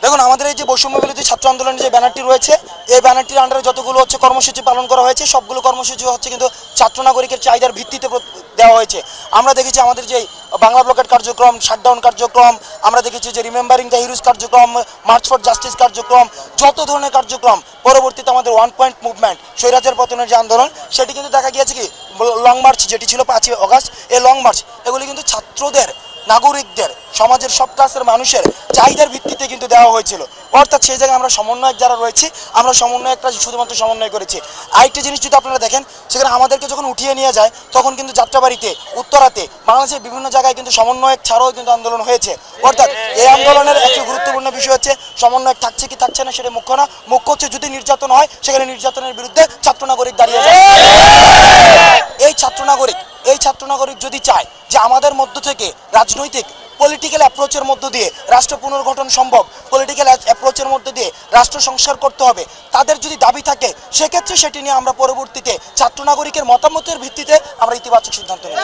দেখুন আমাদের এই যে বৈষম্য বিরোধী ছাত্র আন্দোলনের যে ব্যানারটি রয়েছে, এই ব্যানারটির আন্ডারে যতগুলো হচ্ছে কর্মসূচি পালন করা হয়েছে, সবগুলো কর্মসূচি হচ্ছে কিন্তু ছাত্র নাগরিকের চাহিদার ভিত্তিতে দেওয়া হয়েছে। আমরা দেখেছি আমাদের যে বাংলা ব্লকেট কার্যক্রম, শাটডাউন কার্যক্রম, আমরা দেখেছি যে রিমেম্বারিং দ্য হিরোজ কার্যক্রম, মার্চ ফর জাস্টিস কার্যক্রম, যত ধরনের কার্যক্রম, পরবর্তীতে আমাদের 1 পয়েন্ট মুভমেন্ট, স্বৈরাচার পতনের যে আন্দোলন, সেটি কিন্তু দেখা গিয়েছে কি লং মার্চ যেটি ছিল 5ই অগাস্ট, এই লং মার্চ এগুলি কিন্তু ছাত্রদের, নাগরিকদের, সমাজের সব ক্লাসের মানুষের চাহিদার ভিত্তিতে কিন্তু দেওয়া হয়েছিল। অর্থাৎ সেই জায়গায় আমরা সমন্বয়ক যারা রয়েছি, আমরা সমন্বয়করা শুধুমাত্র সমন্বয় করেছি। আরেকটি জিনিস যদি আপনারা দেখেন, সেখানে আমাদেরকে যখন উঠিয়ে নিয়ে যায় তখন কিন্তু যাত্রাবাড়িতে, উত্তরাতে, বাংলাদেশের বিভিন্ন জায়গায় কিন্তু সমন্বয়ক ছাড়াও কিন্তু আন্দোলন হয়েছে। অর্থাৎ এই আন্দোলনের একটি গুরুত্বপূর্ণ বিষয় হচ্ছে সমন্বয়ক থাকছে কি থাকছে না সেটা মুখ্য না, মুখ্য হচ্ছে যদি নির্যাতন হয় সেখানে নির্যাতনের বিরুদ্ধে ছাত্র নাগরিক দাঁড়িয়ে যায়। এই ছাত্র নাগরিক যদি চায় যে আমাদের মধ্য থেকে রাজনৈতিক পলিটিক্যাল অ্যাপ্রোচের মধ্য দিয়ে রাষ্ট্র পুনর্গঠন সম্ভব, পলিটিক্যাল অ্যাপ্রোচের মধ্যে দিয়ে রাষ্ট্র সংস্কার করতে হবে, তাদের যদি দাবি থাকে, সেক্ষেত্রে সেটি নিয়ে আমরা পরবর্তীতে ছাত্র নাগরিকের মতামতের ভিত্তিতে আমরা ইতিবাচক সিদ্ধান্ত নেব।